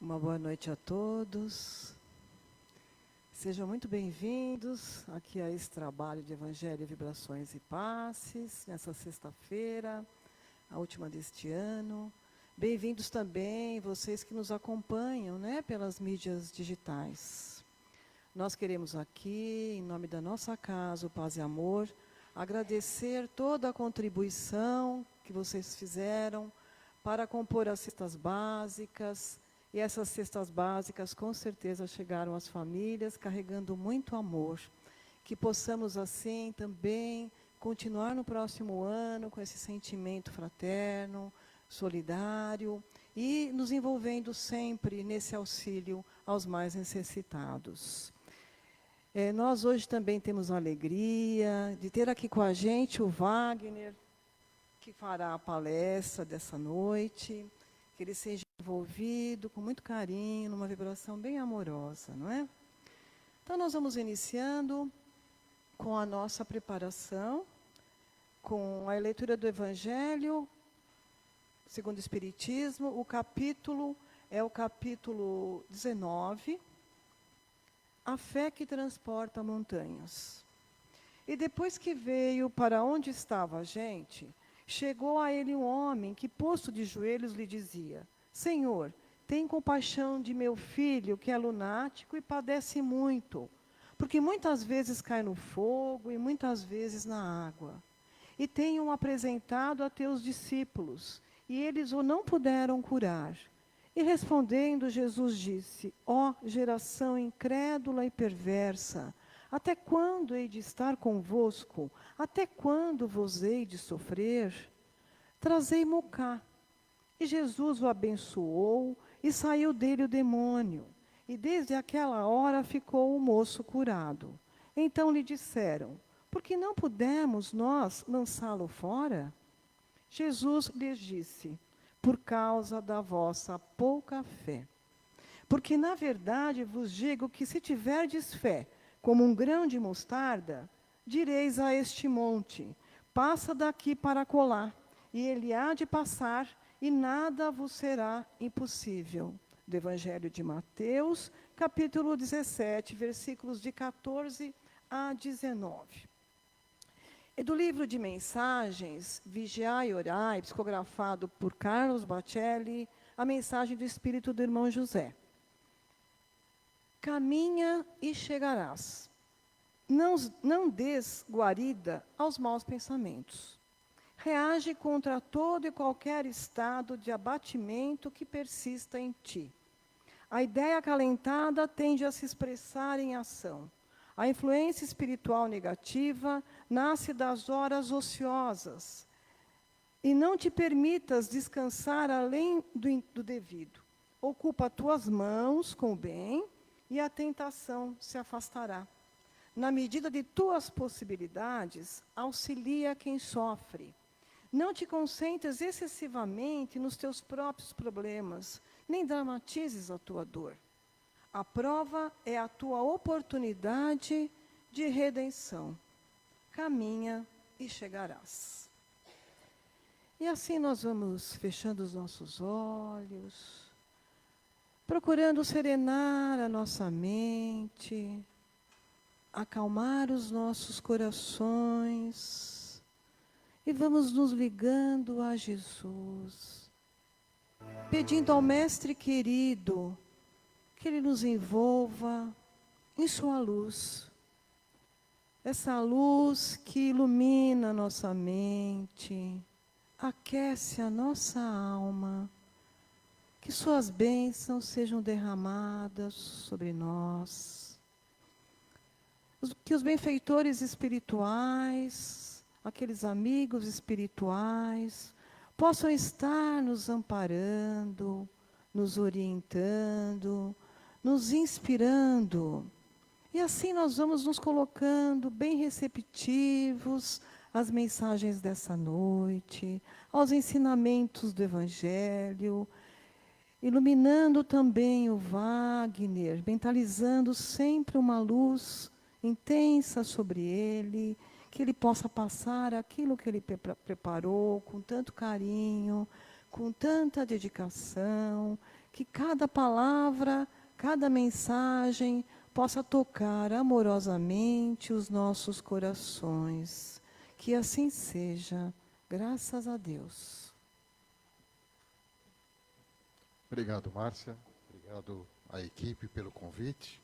Uma boa noite a todos. Sejam muito bem-vindos aqui a esse trabalho de Evangelho, Vibrações e Passes, nessa sexta-feira, a última deste ano. Bem-vindos também vocês que nos acompanham, pelas mídias digitais. Nós queremos aqui, em nome da nossa casa, o Paz e Amor, agradecer toda a contribuição que vocês fizeram para compor as cestas básicas. E essas cestas básicas, com certeza, chegaram às famílias, carregando muito amor. Que possamos, assim, também continuar no próximo ano com esse sentimento fraterno, solidário e nos envolvendo sempre nesse auxílio aos mais necessitados. Nós hoje também temos a alegria de ter aqui com a gente o Wagner, que fará a palestra dessa noite. Que ele seja envolvido com muito carinho, numa vibração bem amorosa, não é? Então, nós vamos iniciando com a nossa preparação, com a leitura do Evangelho, segundo o Espiritismo. O capítulo é o capítulo 19, A Fé que Transporta Montanhas. E depois que veio para onde estava a gente, chegou a ele um homem que, posto de joelhos, lhe dizia: Senhor, tem compaixão de meu filho, que é lunático e padece muito, porque muitas vezes cai no fogo e muitas vezes na água. E tenho-o apresentado a teus discípulos, e eles o não puderam curar. E respondendo, Jesus disse: Ó geração incrédula e perversa, até quando hei de estar convosco? Até quando vos hei de sofrer? Trazei-mo cá. E Jesus o abençoou, e saiu dele o demônio. E desde aquela hora ficou o moço curado. Então lhe disseram: por que não pudemos nós lançá-lo fora? Jesus lhes disse: por causa da vossa pouca fé. Porque, na verdade, vos digo que se tiverdes fé, como um grão de mostarda, direis a este monte: passa daqui para acolá, e ele há de passar, e nada vos será impossível. Do Evangelho de Mateus, capítulo 17, versículos de 14 a 19. E do livro de mensagens, Vigiai e Orai, psicografado por Carlos Bacelli, a mensagem do Espírito do Irmão José. Caminha e chegarás. Não des guarida aos maus pensamentos. Reage contra todo e qualquer estado de abatimento que persista em ti. A ideia acalentada tende a se expressar em ação. A influência espiritual negativa nasce das horas ociosas. E não te permitas descansar além do devido. Ocupa tuas mãos com o bem, e a tentação se afastará. Na medida de tuas possibilidades, auxilia quem sofre. Não te concentres excessivamente nos teus próprios problemas, nem dramatizes a tua dor. A prova é a tua oportunidade de redenção. Caminha e chegarás. E assim nós vamos fechando os nossos olhos, procurando serenar a nossa mente, acalmar os nossos corações, e vamos nos ligando a Jesus, pedindo ao Mestre querido que Ele nos envolva em sua luz, essa luz que ilumina a nossa mente, aquece a nossa alma. Que suas bênçãos sejam derramadas sobre nós. Que os benfeitores espirituais, aqueles amigos espirituais, possam estar nos amparando, nos orientando, nos inspirando. E assim nós vamos nos colocando bem receptivos às mensagens dessa noite, aos ensinamentos do Evangelho, iluminando também o Wagner, mentalizando sempre uma luz intensa sobre ele, que ele possa passar aquilo que ele preparou com tanto carinho, com tanta dedicação, que cada palavra, cada mensagem possa tocar amorosamente os nossos corações. Que assim seja, graças a Deus. Obrigado, Márcia. Obrigado à equipe pelo convite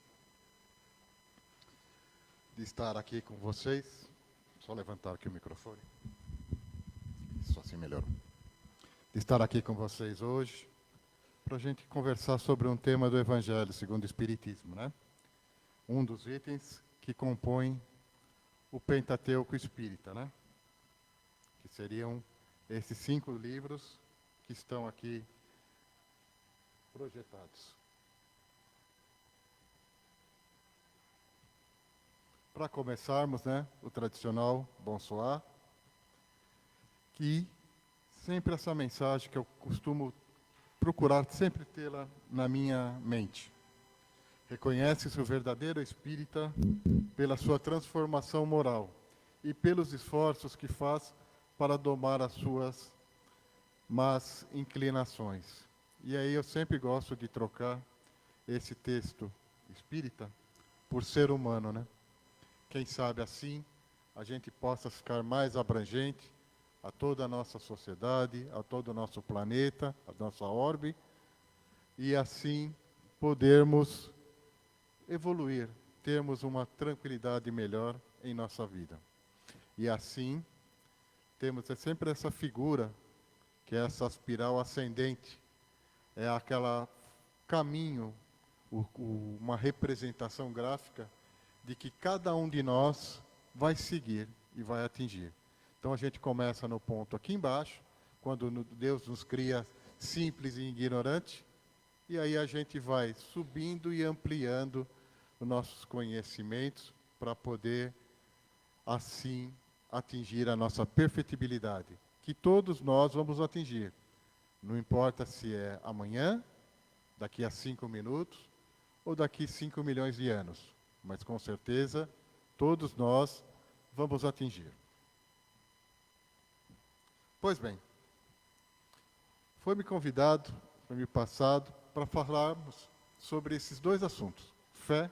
de estar aqui com vocês. Só levantar aqui o microfone. Isso assim melhorou. De estar aqui com vocês hoje para a gente conversar sobre um tema do Evangelho segundo o Espiritismo, né? Um dos itens que compõem o Pentateuco Espírita, né? Que seriam esses 5 livros que estão aqui projetados. Para começarmos, né, o tradicional bonsoir, que sempre essa mensagem que eu costumo procurar sempre tê-la na minha mente. Reconhece-se o verdadeiro espírita pela sua transformação moral e pelos esforços que faz para domar as suas más inclinações. E aí eu sempre gosto de trocar esse texto espírita por ser humano, né? Quem sabe assim a gente possa ficar mais abrangente a toda a nossa sociedade, a todo o nosso planeta, a nossa orbe, e assim podermos evoluir, termos uma tranquilidade melhor em nossa vida. E assim temos sempre essa figura, que é essa espiral ascendente, é aquele caminho, uma representação gráfica de que cada um de nós vai seguir e vai atingir. Então a gente começa no ponto aqui embaixo, quando Deus nos cria simples e ignorante, e aí a gente vai subindo e ampliando os nossos conhecimentos para poder, assim, atingir a nossa perfectibilidade, que todos nós vamos atingir. Não importa se é amanhã, daqui a 5 minutos, ou daqui a 5 milhões de anos. Mas com certeza, todos nós vamos atingir. Pois bem, foi-me convidado, foi-me passado, para falarmos sobre esses 2 assuntos, fé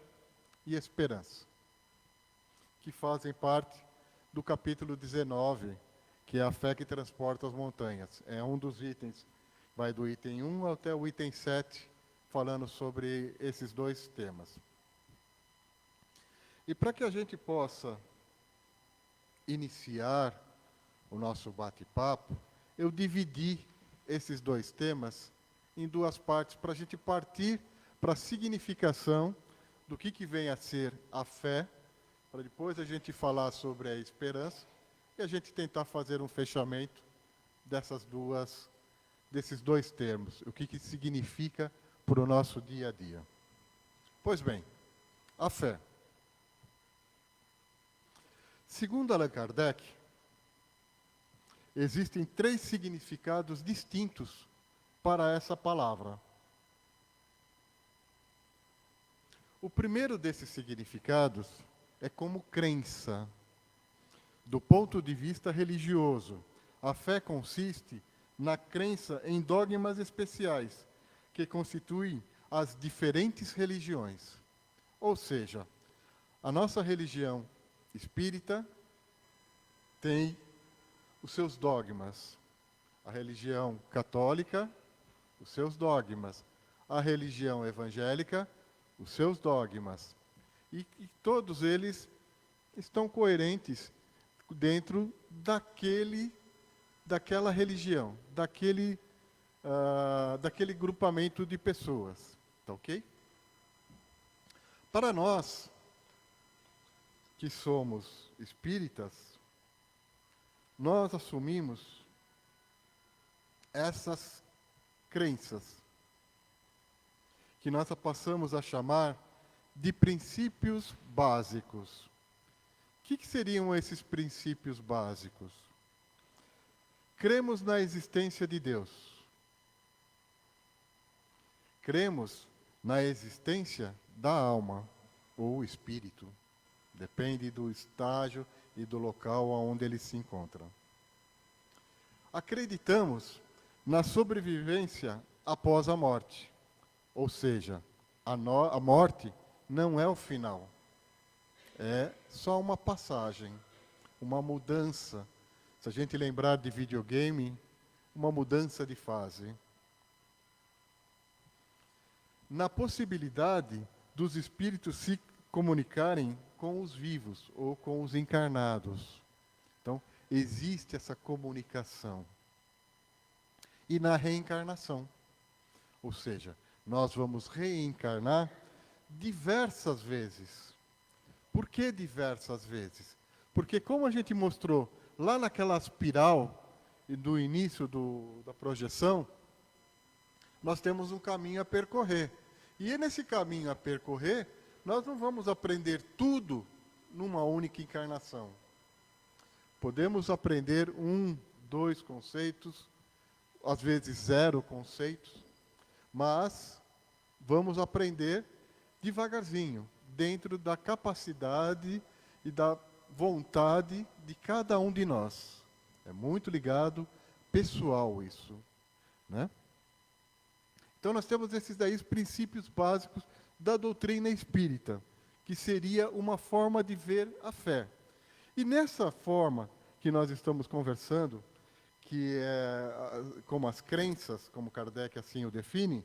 e esperança, que fazem parte do capítulo 19, que é a fé que transporta as montanhas. É um dos itens, vai do item 1 até o item 7, falando sobre esses 2 temas. E para que a gente possa iniciar o nosso bate-papo, eu dividi esses 2 temas em 2 partes, para a gente partir para a significação do que vem a ser a fé, para depois a gente falar sobre a esperança, e a gente tentar fazer um fechamento desses 2 termos, o que significa para o nosso dia a dia. Pois bem, a fé. Segundo Allan Kardec, existem 3 significados distintos para essa palavra. O primeiro desses significados é como crença. Do ponto de vista religioso, a fé consiste na crença em dogmas especiais, que constituem as diferentes religiões. Ou seja, a nossa religião espírita tem os seus dogmas. A religião católica, os seus dogmas. A religião evangélica, os seus dogmas. E todos eles estão coerentes dentro daquela religião, daquele grupamento de pessoas. Tá ok? Para nós, que somos espíritas, nós assumimos essas crenças, que nós passamos a chamar de princípios básicos. O que seriam esses princípios básicos? Cremos na existência de Deus. Cremos na existência da alma, ou espírito. Depende do estágio e do local onde ele se encontra. Acreditamos na sobrevivência após a morte. Ou seja, a morte não é o final. É só uma passagem, uma mudança. Se a gente lembrar de videogame, uma mudança de fase. Na possibilidade dos espíritos se comunicarem com os vivos ou com os encarnados. Então, existe essa comunicação. E na reencarnação. Ou seja, nós vamos reencarnar diversas vezes. Por que diversas vezes? Porque como a gente mostrou lá naquela espiral do início da projeção, nós temos um caminho a percorrer. E nesse caminho a percorrer, nós não vamos aprender tudo numa única encarnação. Podemos aprender 1, 2 conceitos, às vezes 0 conceitos, mas vamos aprender devagarzinho, dentro da capacidade e da vontade de cada um de nós. É muito ligado, pessoal isso, né? Então nós temos esses 10 princípios básicos da doutrina espírita, que seria uma forma de ver a fé. E nessa forma que nós estamos conversando, que é como as crenças, como Kardec assim o define,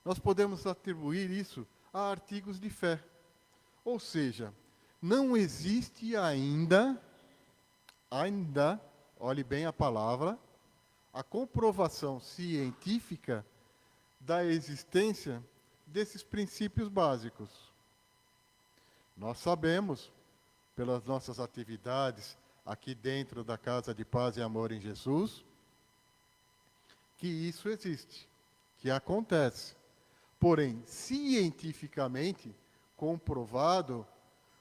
nós podemos atribuir isso a artigos de fé. Ou seja, não existe ainda, olhe bem a palavra, a comprovação científica da existência desses princípios básicos. Nós sabemos, pelas nossas atividades aqui dentro da Casa de Paz e Amor em Jesus, que isso existe, que acontece. Porém, cientificamente comprovado,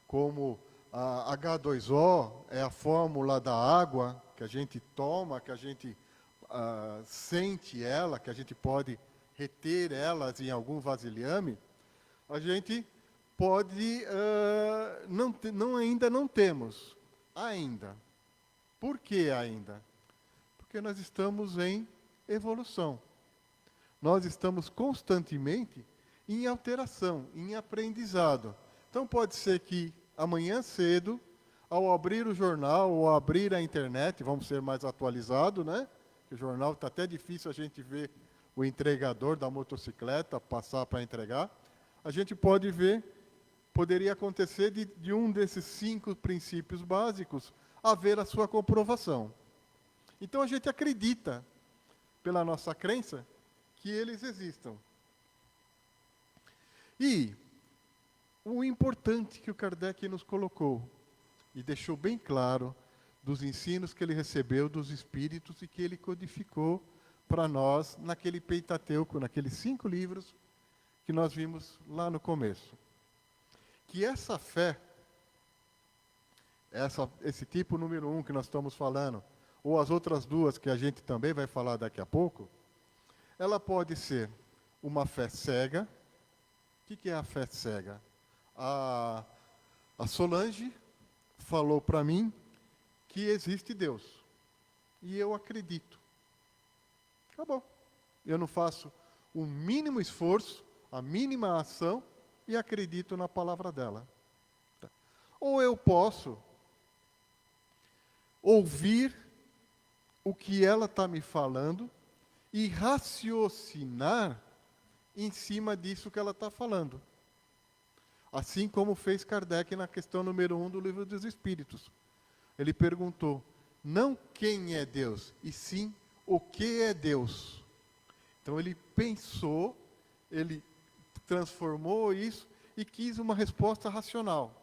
como a H2O é a fórmula da água que a gente toma, que a gente sente ela, que a gente pode reter elas em algum vasilhame, a gente pode, ainda não temos. Ainda. Por que ainda? Porque nós estamos em evolução. Nós estamos constantemente em alteração, em aprendizado. Então pode ser que amanhã cedo, ao abrir o jornal ou abrir a internet, vamos ser mais atualizados, né? O jornal está até difícil a gente ver o entregador da motocicleta passar para entregar. A gente pode ver, poderia acontecer de um desses 5 princípios básicos haver a sua comprovação. Então a gente acredita, pela nossa crença, que eles existam. E o importante que o Kardec nos colocou, e deixou bem claro, dos ensinos que ele recebeu dos espíritos e que ele codificou para nós naquele Pentateuco, naqueles 5 livros que nós vimos lá no começo. Que essa fé, esse tipo número 1 que nós estamos falando, ou as outras 2 que a gente também vai falar daqui a pouco, ela pode ser uma fé cega. O que é a fé cega? A Solange falou para mim que existe Deus. E eu acredito. Acabou. Eu não faço o mínimo esforço, a mínima ação e acredito na palavra dela. Ou eu posso ouvir o que ela está me falando e raciocinar em cima disso que ela está falando. Assim como fez Kardec na questão número 1 do Livro dos Espíritos. Ele perguntou, não quem é Deus, e sim o que é Deus. Então ele pensou, ele transformou isso e quis uma resposta racional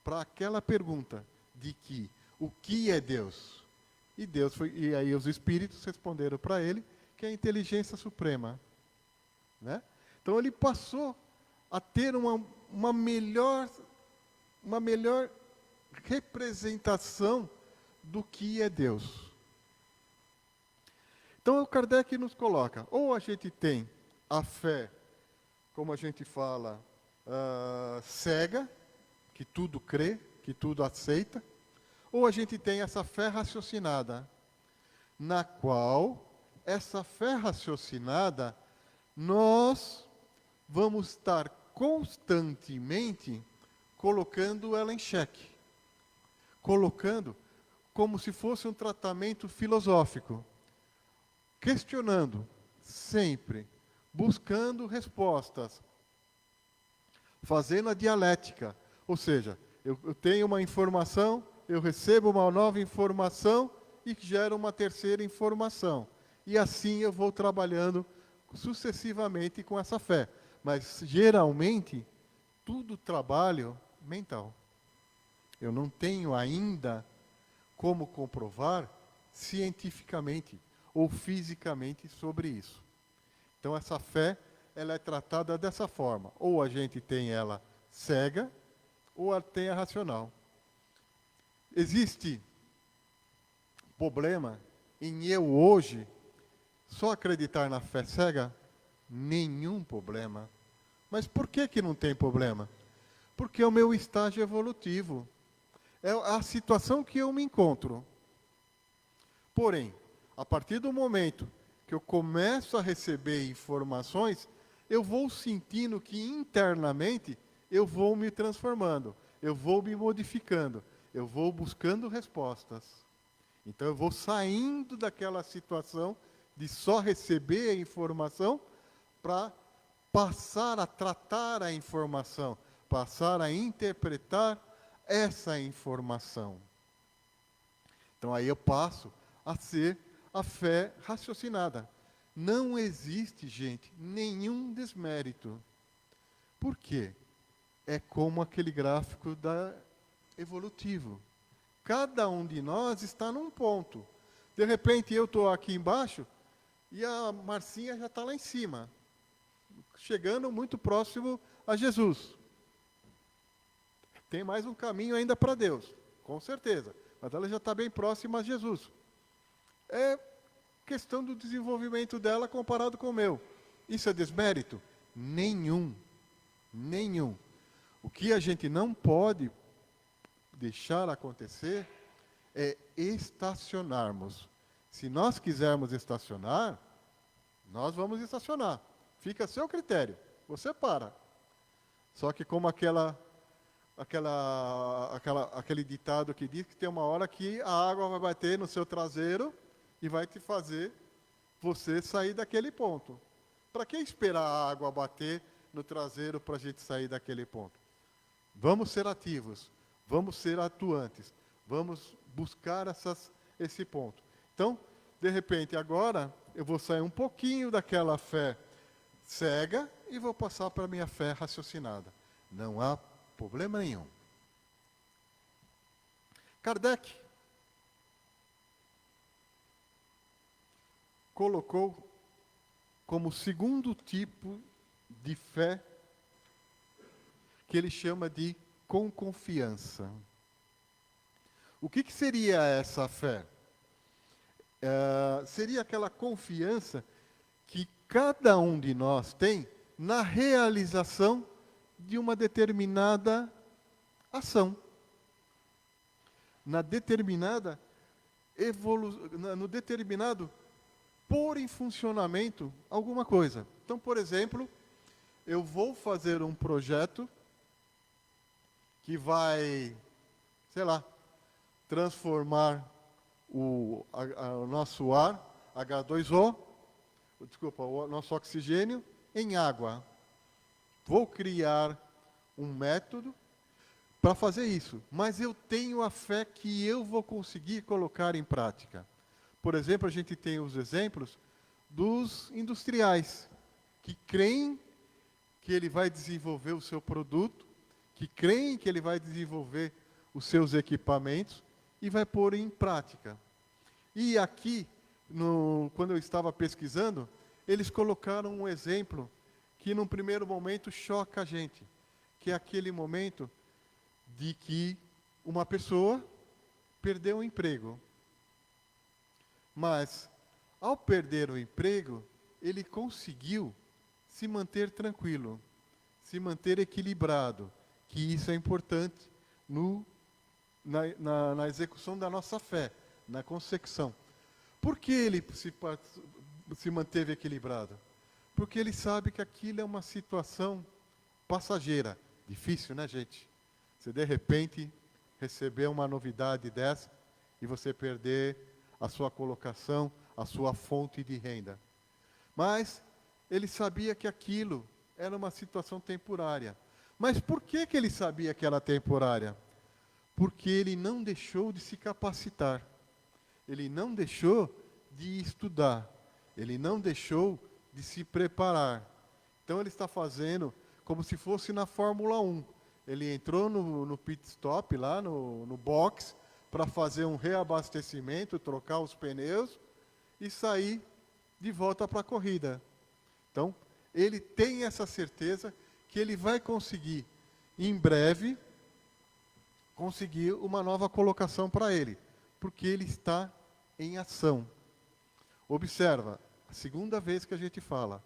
para aquela pergunta de que o que é Deus? E aí os espíritos responderam para ele que é a inteligência suprema, né? Então ele passou a ter uma melhor representação do que é Deus. Então o Kardec nos coloca, ou a gente tem a fé, como a gente fala, cega, que tudo crê, que tudo aceita, ou a gente tem essa fé raciocinada, na qual essa fé raciocinada nós vamos estar constantemente colocando ela em xeque, colocando como se fosse um tratamento filosófico, questionando sempre, buscando respostas, fazendo a dialética. Ou seja, eu tenho uma informação, eu recebo uma nova informação e gero uma terceira informação. E assim eu vou trabalhando sucessivamente com essa fé. Mas, geralmente, tudo trabalho mental. Eu não tenho ainda como comprovar cientificamente ou fisicamente sobre isso. Então, essa fé, ela é tratada dessa forma. Ou a gente tem ela cega, ou ela tem a racional. Existe problema em eu hoje só acreditar na fé cega? Nenhum problema. Mas por que não tem problema? Porque é o meu estágio evolutivo. É a situação que eu me encontro. Porém, a partir do momento que eu começo a receber informações, eu vou sentindo que internamente eu vou me transformando, eu vou me modificando, eu vou buscando respostas. Então eu vou saindo daquela situação de só receber a informação para passar a tratar a informação, passar a interpretar essa informação. Então aí eu passo a ser a fé raciocinada. Não existe, gente, nenhum desmérito. Por quê? É como aquele gráfico evolutivo. Cada um de nós está num ponto. De repente eu estou aqui embaixo e a Marcinha já está lá em cima, chegando muito próximo a Jesus. Tem mais um caminho ainda para Deus, com certeza. Mas ela já está bem próxima a Jesus. É questão do desenvolvimento dela comparado com o meu. Isso é desmérito? Nenhum. Nenhum. O que a gente não pode deixar acontecer é estacionarmos. Se nós quisermos estacionar, nós vamos estacionar. Fica a seu critério. Você para. Só que como aquele ditado que diz que tem uma hora que a água vai bater no seu traseiro e vai te fazer você sair daquele ponto. Para que esperar a água bater no traseiro para a gente sair daquele ponto? Vamos ser ativos, vamos ser atuantes, vamos buscar esse ponto. Então, de repente, agora eu vou sair um pouquinho daquela fé cega e vou passar para a minha fé raciocinada. Não há problema nenhum. Kardec colocou como segundo tipo de fé que ele chama de com confiança. O que seria essa fé? Seria aquela confiança que cada um de nós tem na realização de uma determinada ação, no determinado pôr em funcionamento alguma coisa. Então, por exemplo, eu vou fazer um projeto que vai, sei lá, transformar o nosso ar, H2O, o nosso oxigênio, em água. Vou criar um método para fazer isso, mas eu tenho a fé que eu vou conseguir colocar em prática. Por exemplo, a gente tem os exemplos dos industriais, que creem que ele vai desenvolver o seu produto, que creem que ele vai desenvolver os seus equipamentos e vai pôr em prática. E aqui, quando eu estava pesquisando, eles colocaram um exemplo que num primeiro momento choca a gente, que é aquele momento de que uma pessoa perdeu o emprego. Mas, ao perder o emprego, ele conseguiu se manter tranquilo, se manter equilibrado, que isso é importante na execução da nossa fé, na consecução. Por que ele se manteve equilibrado? Porque ele sabe que aquilo é uma situação passageira. Difícil, né, gente? Você, de repente, receber uma novidade dessa e você perder a sua colocação, a sua fonte de renda. Mas ele sabia que aquilo era uma situação temporária. Mas por que ele sabia que era temporária? Porque ele não deixou de se capacitar. Ele não deixou de estudar. Ele não deixou de se preparar. Então ele está fazendo como se fosse na Fórmula 1. Ele entrou no pit stop, lá no box, para fazer um reabastecimento, trocar os pneus e sair de volta para a corrida. Então, ele tem essa certeza que ele vai conseguir, em breve, conseguir uma nova colocação para ele, porque ele está em ação. Observa, a segunda vez que a gente fala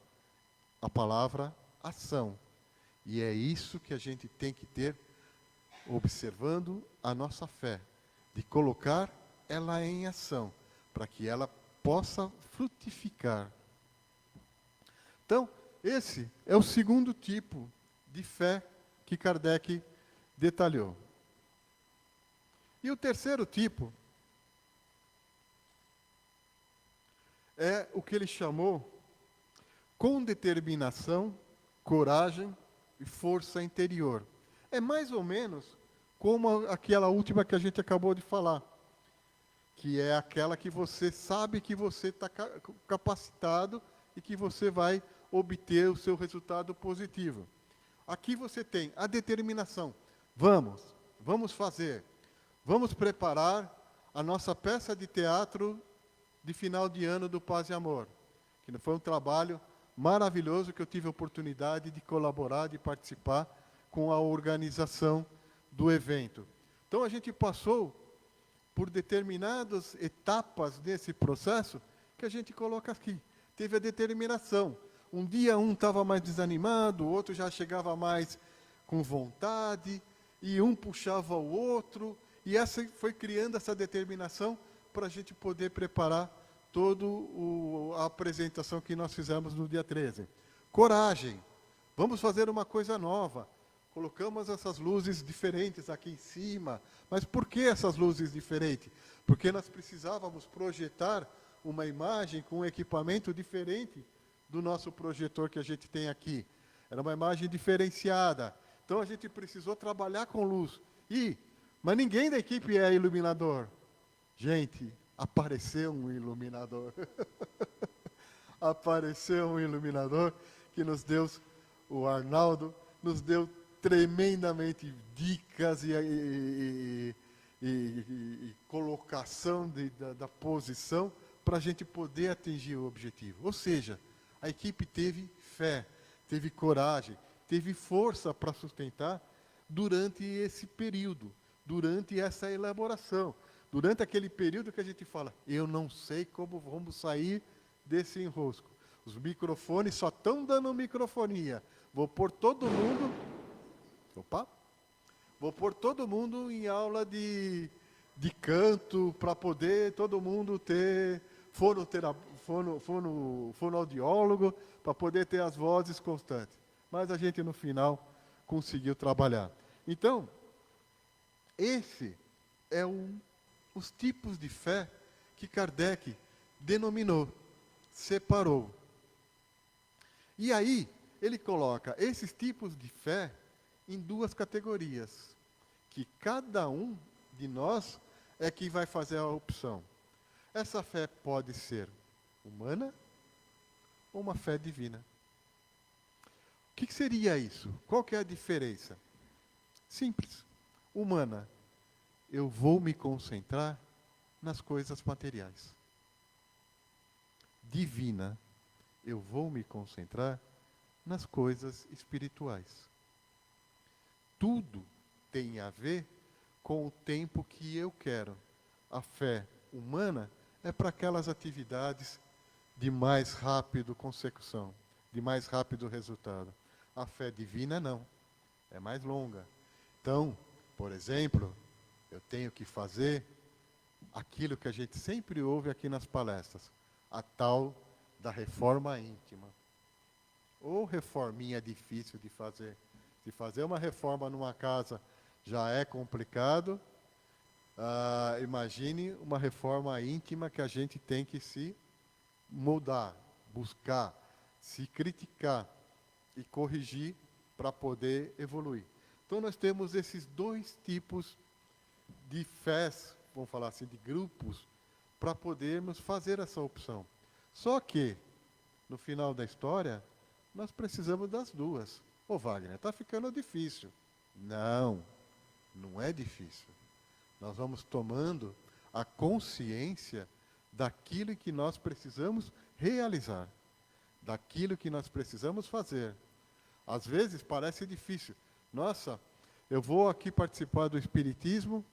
a palavra ação. E é isso que a gente tem que ter, observando a nossa fé, de colocar ela em ação, para que ela possa frutificar. Então, esse é o segundo tipo de fé que Kardec detalhou. E o terceiro tipo é o que ele chamou com determinação, coragem e força interior. É mais ou menos como aquela última que a gente acabou de falar, que é aquela que você sabe que você está capacitado e que você vai obter o seu resultado positivo. Aqui você tem a determinação. Vamos fazer. Vamos preparar a nossa peça de teatro de final de ano do Paz e Amor, que foi um trabalho maravilhoso que eu tive a oportunidade de colaborar, de participar com a organização do evento. Então a gente passou por determinadas etapas desse processo que a gente coloca aqui. Teve a determinação. Um dia um estava mais desanimado, o outro já chegava mais com vontade, e um puxava o outro, e essa foi criando essa determinação para a gente poder preparar toda a apresentação que nós fizemos no dia 13. Coragem. Vamos fazer uma coisa nova. Colocamos essas luzes diferentes aqui em cima. Mas por que essas luzes diferentes? Porque nós precisávamos projetar uma imagem com um equipamento diferente do nosso projetor que a gente tem aqui. Era uma imagem diferenciada. Então a gente precisou trabalhar com luz. Mas ninguém da equipe é iluminador. Gente, apareceu um iluminador. Apareceu um iluminador que nos deu, o Arnaldo, nos deu tremendamente dicas e colocação da posição para a gente poder atingir o objetivo. Ou seja, a equipe teve fé, teve coragem, teve força para sustentar durante esse período, durante essa elaboração, durante aquele período que a gente fala, eu não sei como vamos sair desse enrosco. Os microfones só estão dando microfonia. Vou pôr todo mundo em aula de canto para poder todo mundo ter fonoaudiólogo, para poder ter as vozes constantes. Mas a gente, no final, conseguiu trabalhar. Então, esse é os tipos de fé que Kardec denominou, separou. E aí, ele coloca esses tipos de fé em duas categorias, que cada um de nós é que vai fazer a opção. Essa fé pode ser humana ou uma fé divina. O que seria isso? Qual que é a diferença? Simples. Humana. Eu vou me concentrar nas coisas materiais. Divina. Eu vou me concentrar nas coisas espirituais. Tudo tem a ver com o tempo que eu quero. A fé humana é para aquelas atividades de mais rápido consecução, de mais rápido resultado. A fé divina não, é mais longa. Então, por exemplo, eu tenho que fazer aquilo que a gente sempre ouve aqui nas palestras, a tal da reforma íntima. Ou reforminha difícil de fazer. Se fazer uma reforma numa casa já é complicado, imagine uma reforma íntima que a gente tem que se mudar, buscar, se criticar e corrigir para poder evoluir. Então nós temos esses dois tipos de fés, vamos falar assim, de grupos, para podermos fazer essa opção. Só que, no final da história, nós precisamos das duas. Ô Wagner, está ficando difícil. Não, não é difícil. Nós vamos tomando a consciência daquilo que nós precisamos realizar, daquilo que nós precisamos fazer. Às vezes parece difícil. Nossa, eu vou aqui participar do Espiritismo.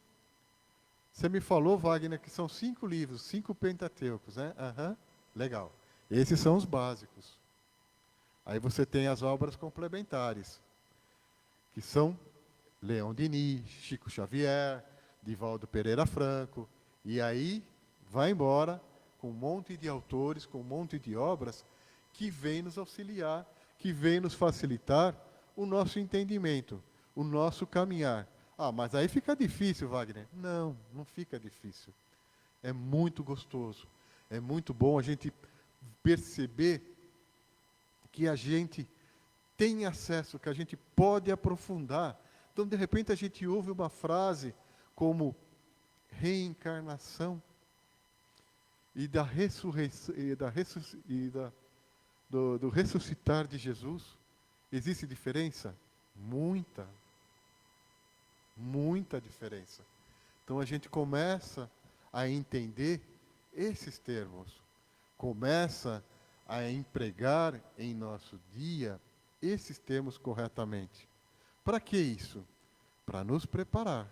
Você me falou, Wagner, que são 5 livros, 5 Pentateucos, né? Legal. Esses são os básicos. Aí você tem as obras complementares, que são Leon Denis, Chico Xavier, Divaldo Pereira Franco, e aí vai embora com um monte de autores, com um monte de obras que vêm nos auxiliar, que vêm nos facilitar o nosso entendimento, o nosso caminhar. Mas aí fica difícil, Wagner. Não, não fica difícil. É muito gostoso, é muito bom a gente perceber que a gente tem acesso, que a gente pode aprofundar. Então, de repente, a gente ouve uma frase como reencarnação e da ressurreição do ressuscitar de Jesus. Existe diferença? Muita diferença. Então a gente começa a entender esses termos, começa a empregar em nosso dia esses termos corretamente. Para que isso? Para nos preparar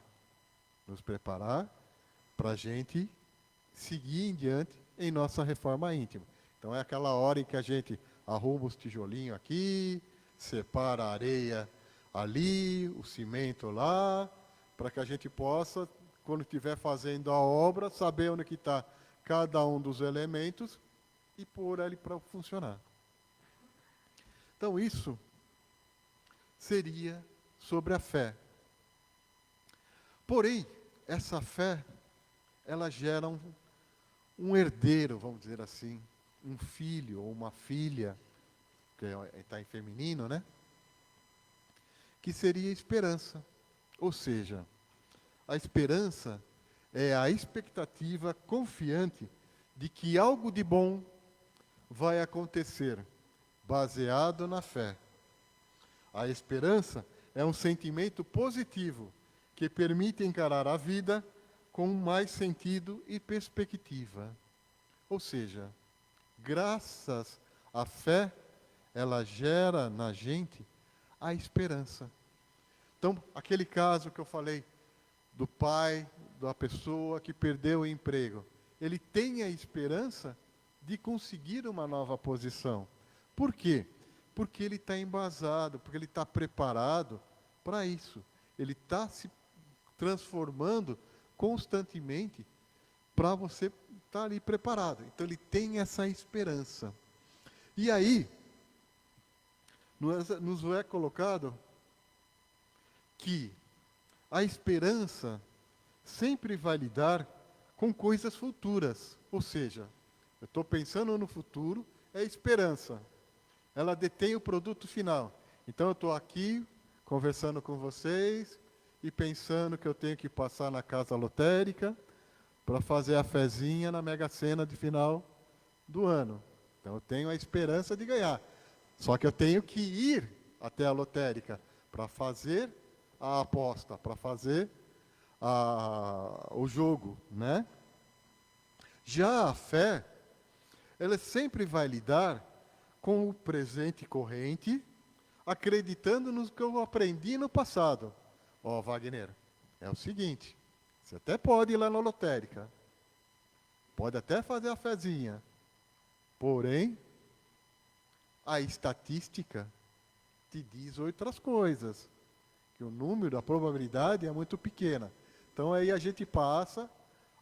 para a gente seguir em diante em nossa reforma íntima. Então é aquela hora em que a gente arruma os tijolinhos aqui, separa a areia ali, o cimento lá, para que a gente possa, quando estiver fazendo a obra, saber onde que está cada um dos elementos e pôr ele para funcionar. Então isso seria sobre a fé. Porém, essa fé, ela gera um herdeiro, vamos dizer assim, um filho ou uma filha, que está em feminino, né? Que seria a esperança. Ou seja, a esperança é a expectativa confiante de que algo de bom vai acontecer, baseado na fé. A esperança é um sentimento positivo que permite encarar a vida com mais sentido e perspectiva. Ou seja, graças à fé, ela gera na gente a esperança. Então, aquele caso que eu falei do pai, da pessoa que perdeu o emprego, ele tem a esperança de conseguir uma nova posição. Por quê? Porque ele está embasado, porque ele está preparado para isso. Ele está se transformando constantemente para você estar ali preparado. Então ele tem essa esperança. E aí, nos é colocado que a esperança sempre vai lidar com coisas futuras. Ou seja, eu estou pensando no futuro, é esperança. Ela detém o produto final. Então eu estou aqui conversando com vocês e pensando que eu tenho que passar na casa lotérica para fazer a fezinha na Mega Sena de final do ano. Então eu tenho a esperança de ganhar. Só que eu tenho que ir até a lotérica para fazer a aposta, para fazer o jogo, né? Já a fé, ela sempre vai lidar com o presente corrente, acreditando no que eu aprendi no passado. Wagner, é o seguinte, você até pode ir lá na lotérica, pode até fazer a fezinha, porém, a estatística te diz outras coisas, que o número, a probabilidade é muito pequena. Então aí a gente passa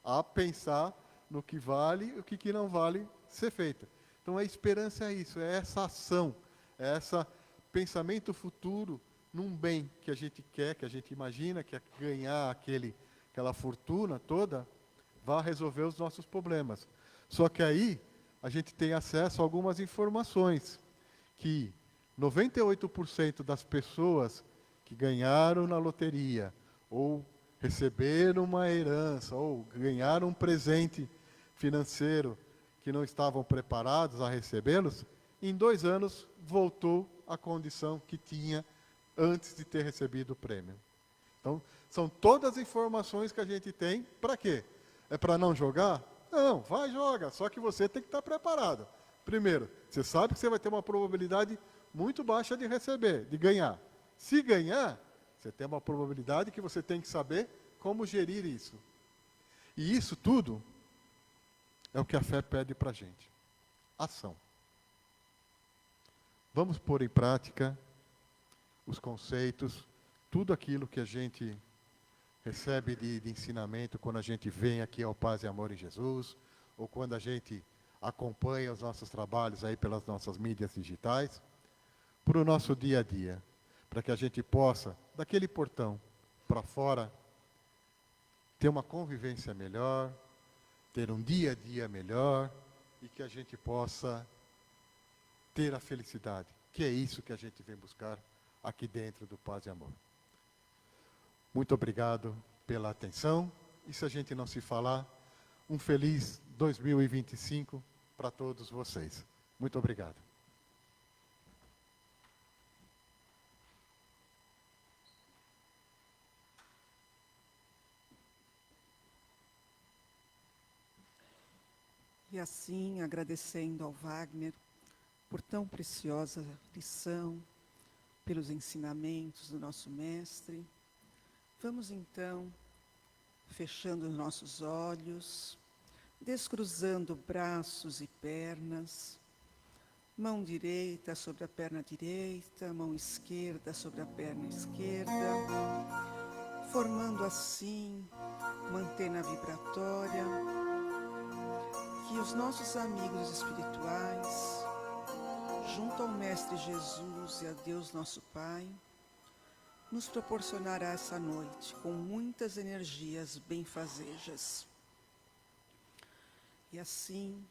a pensar no que vale e o que não vale ser feito. Então a esperança é isso, é essa ação, É esse pensamento futuro num bem que a gente quer, que a gente imagina, que é ganhar aquela fortuna toda, vai resolver os nossos problemas. Só que aí a gente tem acesso a algumas informações que 98% das pessoas que ganharam na loteria, ou receberam uma herança, ou ganharam um presente financeiro que não estavam preparados a recebê-los, em 2 anos voltou à condição que tinha antes de ter recebido o prêmio. Então, são todas as informações que a gente tem. Para quê? É para não jogar? Não, vai, joga. Só que você tem que estar preparado. Primeiro, você sabe que você vai ter uma probabilidade muito baixa de receber, de ganhar. Se ganhar, você tem uma probabilidade que você tem que saber como gerir isso. E isso tudo é o que a fé pede para a gente. Ação. Vamos pôr em prática os conceitos, tudo aquilo que a gente recebe de ensinamento quando a gente vem aqui ao Paz e Amor em Jesus, ou quando a gente acompanha os nossos trabalhos aí pelas nossas mídias digitais, para o nosso dia a dia, para que a gente possa, daquele portão para fora, ter uma convivência melhor, ter um dia a dia melhor, e que a gente possa ter a felicidade, que é isso que a gente vem buscar aqui dentro do Paz e Amor. Muito obrigado pela atenção, e se a gente não se falar, um feliz 2025 para todos vocês. Muito obrigado. E assim, agradecendo ao Wagner por tão preciosa lição, pelos ensinamentos do nosso mestre, vamos então, fechando os nossos olhos, descruzando braços e pernas, mão direita sobre a perna direita, mão esquerda sobre a perna esquerda, formando assim uma antena vibratória, que os nossos amigos espirituais, junto ao Mestre Jesus e a Deus nosso Pai, nos proporcionará essa noite com muitas energias benfazejas. E assim,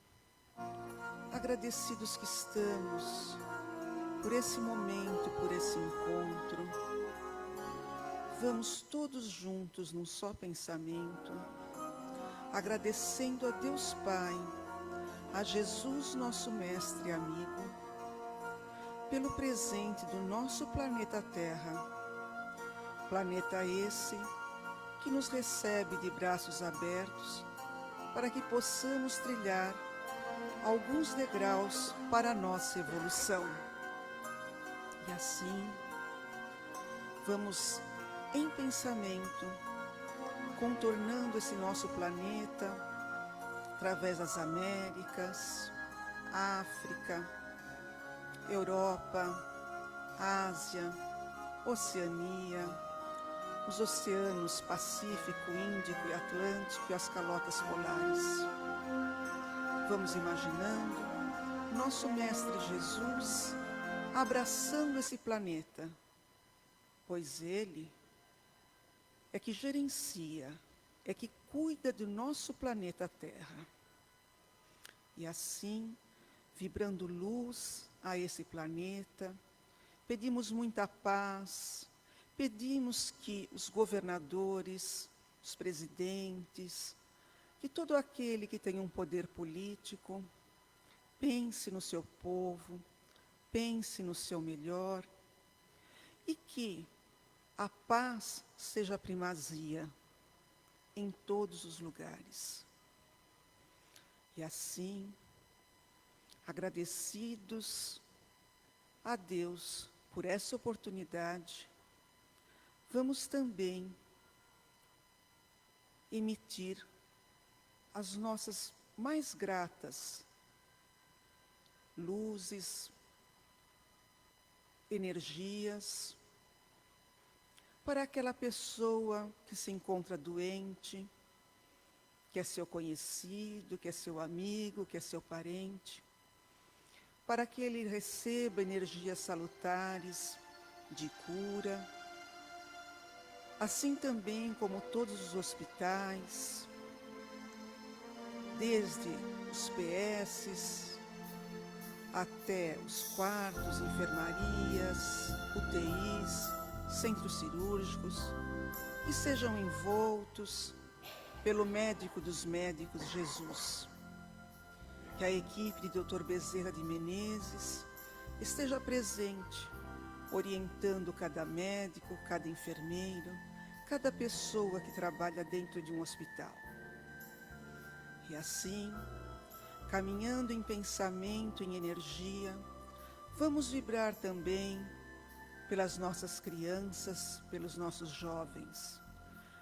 agradecidos que estamos por esse momento, por esse encontro, vamos todos juntos num só pensamento, agradecendo a Deus Pai, a Jesus nosso Mestre e amigo, pelo presente do nosso planeta Terra, planeta esse que nos recebe de braços abertos para que possamos trilhar alguns degraus para a nossa evolução. E assim, vamos em pensamento, contornando esse nosso planeta, através das Américas, África, Europa, Ásia, Oceania, os oceanos Pacífico, Índico e Atlântico e as calotas polares. Vamos imaginando nosso Mestre Jesus abraçando esse planeta, pois Ele é que gerencia, é que cuida do nosso planeta Terra. E assim, vibrando luz a esse planeta, pedimos muita paz, pedimos que os governadores, os presidentes, que todo aquele que tem um poder político, pense no seu povo, pense no seu melhor, e que a paz seja a primazia em todos os lugares. E assim, agradecidos a Deus por essa oportunidade, vamos também emitir as nossas mais gratas luzes, energias, para aquela pessoa que se encontra doente, que é seu conhecido, que é seu amigo, que é seu parente, para que ele receba energias salutares de cura, assim também como todos os hospitais, desde os PSs até os quartos, enfermarias, UTIs, centros cirúrgicos, que sejam envoltos pelo médico dos médicos, Jesus. Que a equipe de Dr. Bezerra de Menezes esteja presente, orientando cada médico, cada enfermeiro, cada pessoa que trabalha dentro de um hospital. E assim, caminhando em pensamento, em energia, vamos vibrar também pelas nossas crianças, pelos nossos jovens,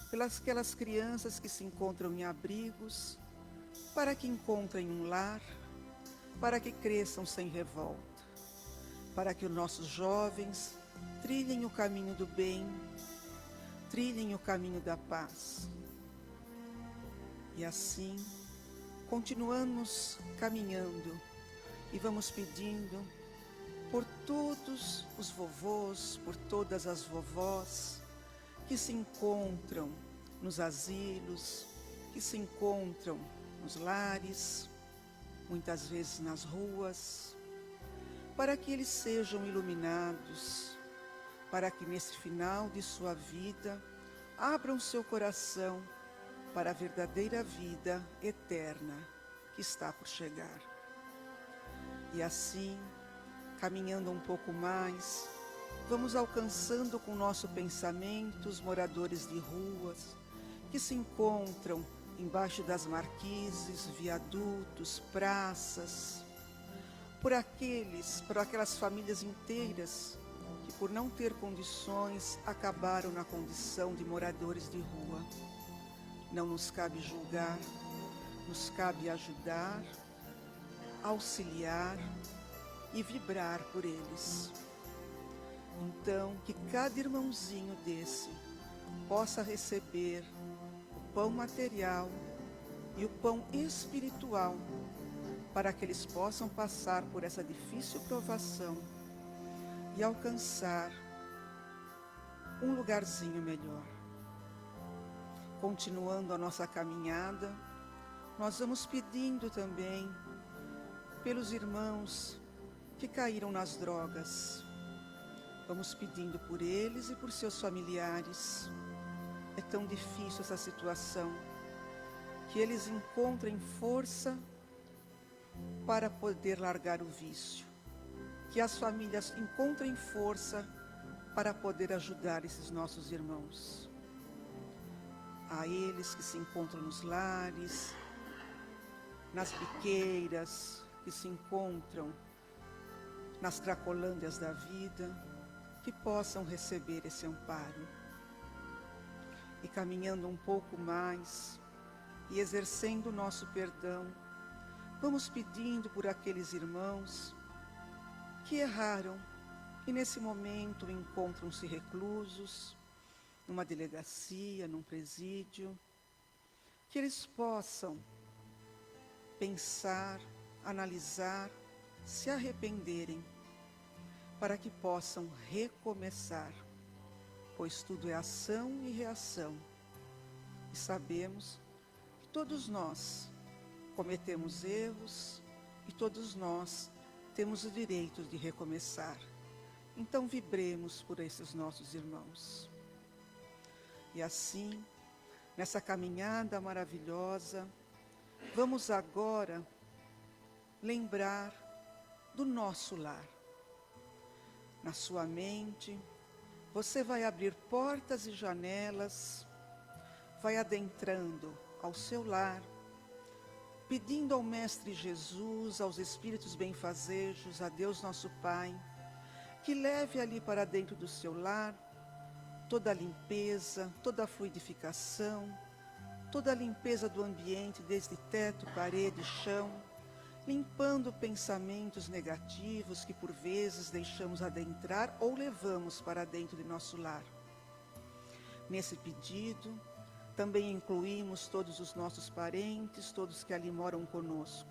pelas aquelas crianças que se encontram em abrigos, para que encontrem um lar, para que cresçam sem revolta, para que os nossos jovens trilhem o caminho do bem, trilhem o caminho da paz. E assim, continuamos caminhando e vamos pedindo por todos os vovôs, por todas as vovós que se encontram nos asilos, que se encontram nos lares, muitas vezes nas ruas, para que eles sejam iluminados, para que nesse final de sua vida abram seu coração para a verdadeira vida eterna que está por chegar. E assim, caminhando um pouco mais, vamos alcançando com nosso pensamento os moradores de ruas que se encontram embaixo das marquises, viadutos, praças, por aquelas famílias inteiras que por não ter condições acabaram na condição de moradores de rua. Não nos cabe julgar, nos cabe ajudar, auxiliar e vibrar por eles. Então, que cada irmãozinho desse possa receber o pão material e o pão espiritual, para que eles possam passar por essa difícil provação e alcançar um lugarzinho melhor. Continuando a nossa caminhada, nós vamos pedindo também pelos irmãos que caíram nas drogas. Vamos pedindo por eles e por seus familiares. É tão difícil essa situação, que eles encontrem força para poder largar o vício, que as famílias encontrem força para poder ajudar esses nossos irmãos. A eles que se encontram nos lares, nas biqueiras, que se encontram nas cracolândias da vida, que possam receber esse amparo. E caminhando um pouco mais e exercendo o nosso perdão, vamos pedindo por aqueles irmãos que erraram e nesse momento encontram-se reclusos, numa delegacia, num presídio, que eles possam pensar, analisar, se arrependerem, para que possam recomeçar, pois tudo é ação e reação. E sabemos que todos nós cometemos erros e todos nós temos o direito de recomeçar. Então vibremos por esses nossos irmãos. E assim, nessa caminhada maravilhosa, vamos agora lembrar do nosso lar. Na sua mente, você vai abrir portas e janelas, vai adentrando ao seu lar, pedindo ao Mestre Jesus, aos Espíritos benfazejos, a Deus nosso Pai, que leve ali para dentro do seu lar toda a limpeza, toda a fluidificação, toda a limpeza do ambiente, desde teto, parede, chão, limpando pensamentos negativos que por vezes deixamos adentrar ou levamos para dentro de nosso lar. Nesse pedido, também incluímos todos os nossos parentes, todos que ali moram conosco,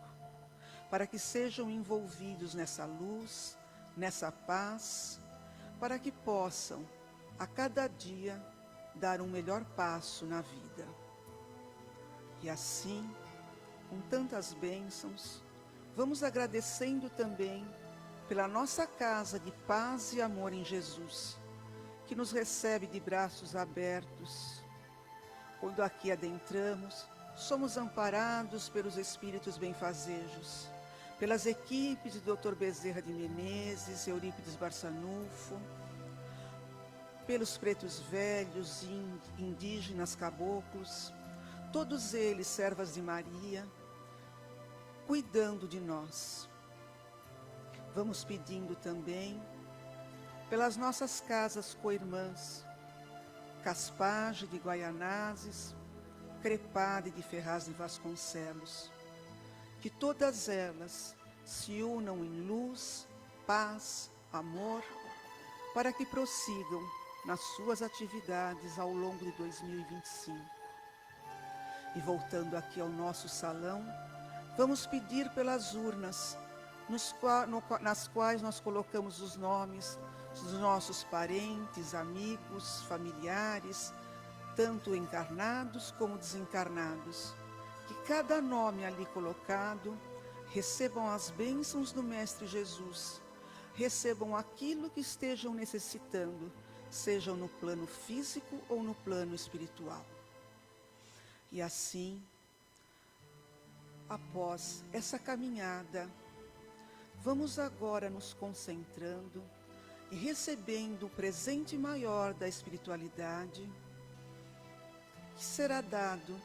para que sejam envolvidos nessa luz, nessa paz, para que possam, a cada dia, dar um melhor passo na vida. E assim, com tantas bênçãos, vamos agradecendo também pela nossa casa de paz e amor em Jesus, que nos recebe de braços abertos. Quando aqui adentramos, somos amparados pelos espíritos benfazejos, pelas equipes de Dr. Bezerra de Menezes, Eurípides Barçanufo, pelos pretos velhos, indígenas, caboclos, todos eles servas de Maria, cuidando de nós. Vamos pedindo também pelas nossas casas co-irmãs, Caspage de Guaianazes, Crepade de Ferraz de Vasconcelos, que todas elas se unam em luz, paz, amor, para que prossigam nas suas atividades ao longo de 2025. E voltando aqui ao nosso salão, vamos pedir pelas urnas, nas quais nós colocamos os nomes dos nossos parentes, amigos, familiares, tanto encarnados como desencarnados. Que cada nome ali colocado recebam as bênçãos do Mestre Jesus, recebam aquilo que estejam necessitando, sejam no plano físico ou no plano espiritual. E assim, após essa caminhada, vamos agora nos concentrando e recebendo o presente maior da espiritualidade, que será dado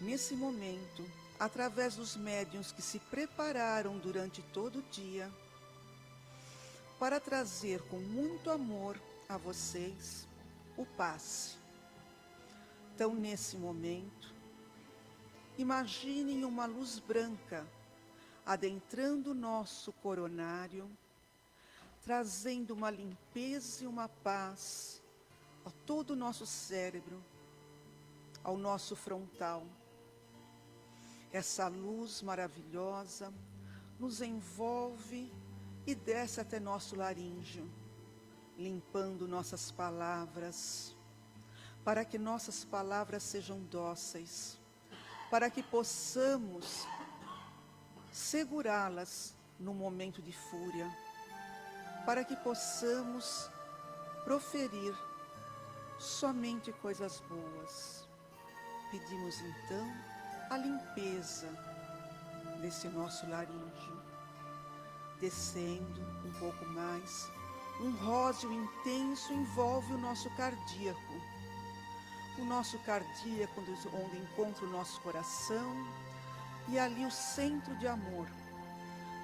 nesse momento, através dos médiuns que se prepararam durante todo o dia, para trazer com muito amor a vocês o passe. Então, nesse momento, imaginem uma luz branca adentrando o nosso coronário, trazendo uma limpeza e uma paz a todo o nosso cérebro, ao nosso frontal. Essa luz maravilhosa nos envolve e desce até nosso laríngeo, limpando nossas palavras, para que nossas palavras sejam dóceis, para que possamos segurá-las no momento de fúria, para que possamos proferir somente coisas boas. Pedimos então a limpeza desse nosso laríngeo, descendo um pouco mais, um róseo intenso envolve o nosso cardíaco. O nosso cardíaco, onde encontra o nosso coração, e ali o centro de amor,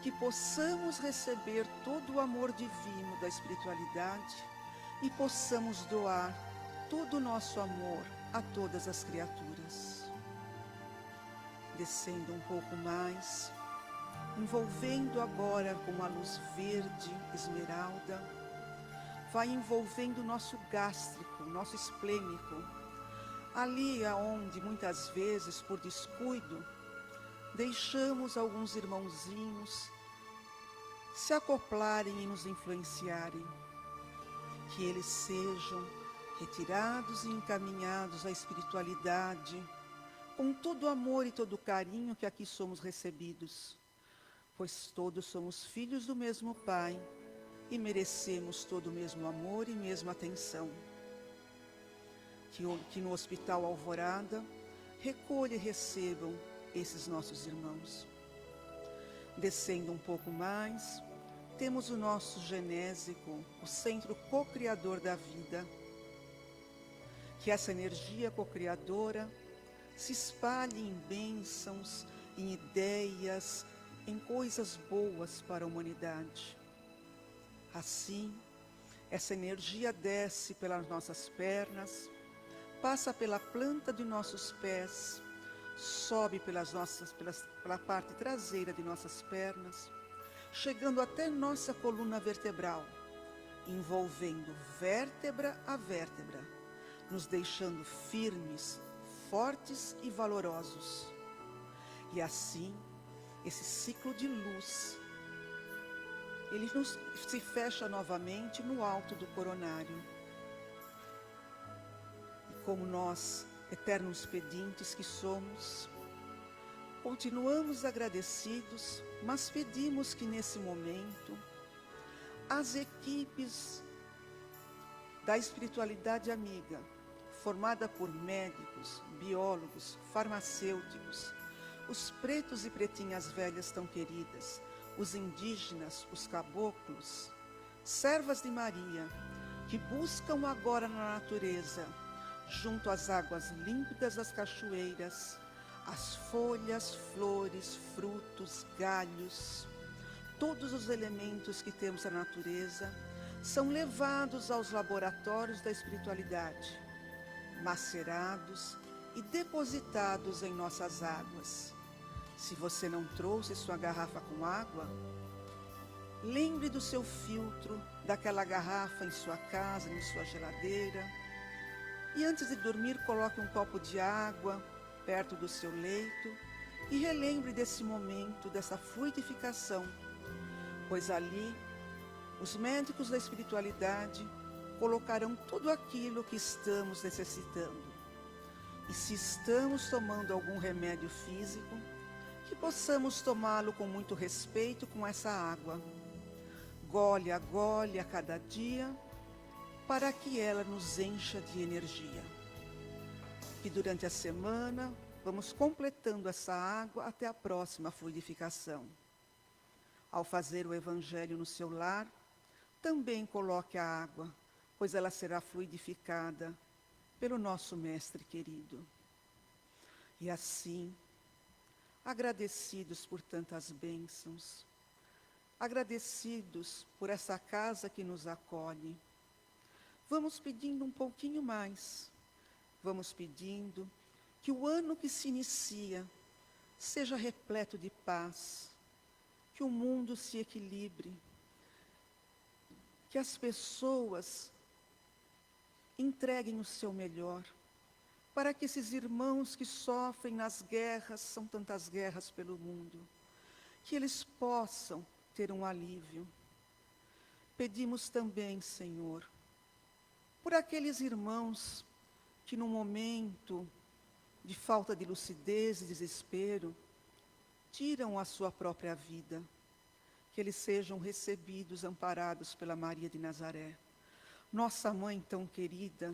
que possamos receber todo o amor divino da espiritualidade e possamos doar todo o nosso amor a todas as criaturas. Descendo um pouco mais, envolvendo agora com a luz verde, esmeralda, vai envolvendo o nosso gástrico, nosso esplênico, ali aonde muitas vezes, por descuido, deixamos alguns irmãozinhos se acoplarem e nos influenciarem, que eles sejam retirados e encaminhados à espiritualidade, com todo o amor e todo o carinho que aqui somos recebidos, pois todos somos filhos do mesmo Pai e merecemos todo o mesmo amor e mesma atenção. Que no Hospital Alvorada recolha e recebam esses nossos irmãos. Descendo um pouco mais, temos o nosso genésico, o centro co-criador da vida. Que essa energia co-criadora se espalhe em bênçãos, em ideias, em coisas boas para a humanidade. Assim, essa energia desce pelas nossas pernas, passa pela planta de nossos pés, sobe pela parte traseira de nossas pernas, chegando até nossa coluna vertebral, envolvendo vértebra a vértebra, nos deixando firmes, fortes e valorosos. E assim, esse ciclo de luz, ele se fecha novamente no alto do coronário. E como nós, eternos pedintes que somos, continuamos agradecidos, mas pedimos que nesse momento as equipes da espiritualidade amiga, formada por médicos, biólogos, farmacêuticos, os pretos e pretinhas velhas tão queridas, os indígenas, os caboclos, servas de Maria, que buscam agora na natureza, junto às águas límpidas das cachoeiras, as folhas, flores, frutos, galhos, todos os elementos que temos na natureza, são levados aos laboratórios da espiritualidade, macerados e depositados em nossas águas. Se você não trouxe sua garrafa com água, lembre do seu filtro, daquela garrafa em sua casa, em sua geladeira. E antes de dormir, coloque um copo de água perto do seu leito e relembre desse momento, dessa fluidificação, pois ali os médicos da espiritualidade colocarão tudo aquilo que estamos necessitando. E se estamos tomando algum remédio físico, que possamos tomá-lo com muito respeito com essa água, gole a gole a cada dia, para que ela nos encha de energia. Que durante a semana vamos completando essa água até a próxima fluidificação. Ao fazer o evangelho no seu lar, também coloque a água, pois ela será fluidificada pelo nosso Mestre querido. E assim, agradecidos por tantas bênçãos, agradecidos por essa casa que nos acolhe, vamos pedindo um pouquinho mais, vamos pedindo que o ano que se inicia seja repleto de paz, que o mundo se equilibre, que as pessoas entreguem o seu melhor, para que esses irmãos que sofrem nas guerras, são tantas guerras pelo mundo, que eles possam ter um alívio. Pedimos também, Senhor, por aqueles irmãos que no momento de falta de lucidez e desespero, tiram a sua própria vida, que eles sejam recebidos, amparados pela Maria de Nazaré, nossa mãe tão querida,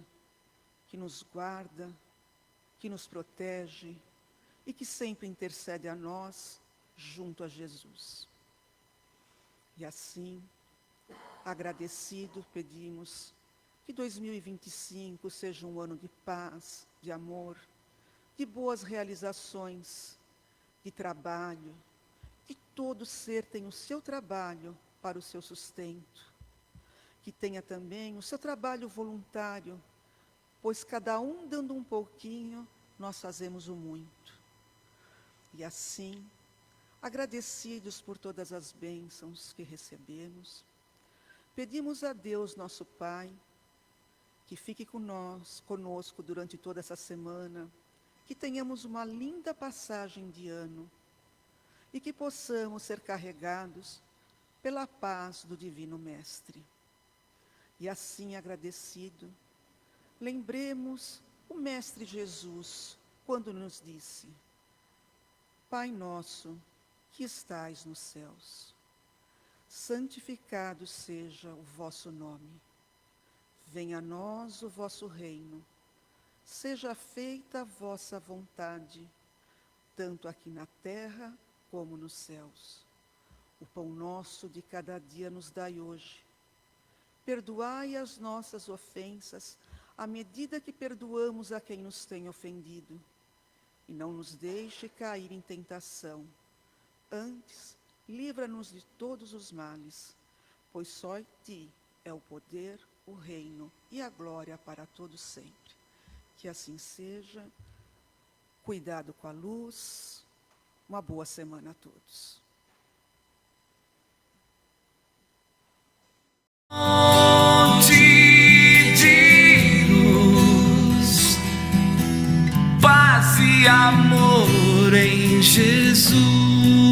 que nos guarda, que nos protege e que sempre intercede a nós junto a Jesus. E assim, agradecido, pedimos que 2025 seja um ano de paz, de amor, de boas realizações, de trabalho, que todo ser tenha o seu trabalho para o seu sustento, que tenha também o seu trabalho voluntário, pois cada um dando um pouquinho, nós fazemos o muito. E assim, agradecidos por todas as bênçãos que recebemos, pedimos a Deus, nosso Pai, que fique conosco durante toda essa semana, que tenhamos uma linda passagem de ano e que possamos ser carregados pela paz do Divino Mestre. E assim, agradecido, lembremos o Mestre Jesus, quando nos disse: Pai nosso, que estais nos céus, santificado seja o vosso nome. Venha a nós o vosso reino. Seja feita a vossa vontade, tanto aqui na terra como nos céus. O pão nosso de cada dia nos dai hoje. Perdoai as nossas ofensas, à medida que perdoamos a quem nos tem ofendido. E não nos deixe cair em tentação. Antes, livra-nos de todos os males, pois só em ti é o poder, o reino e a glória para todos sempre. Que assim seja. Cuidado com a luz. Uma boa semana a todos. De luz, paz e amor em Jesus.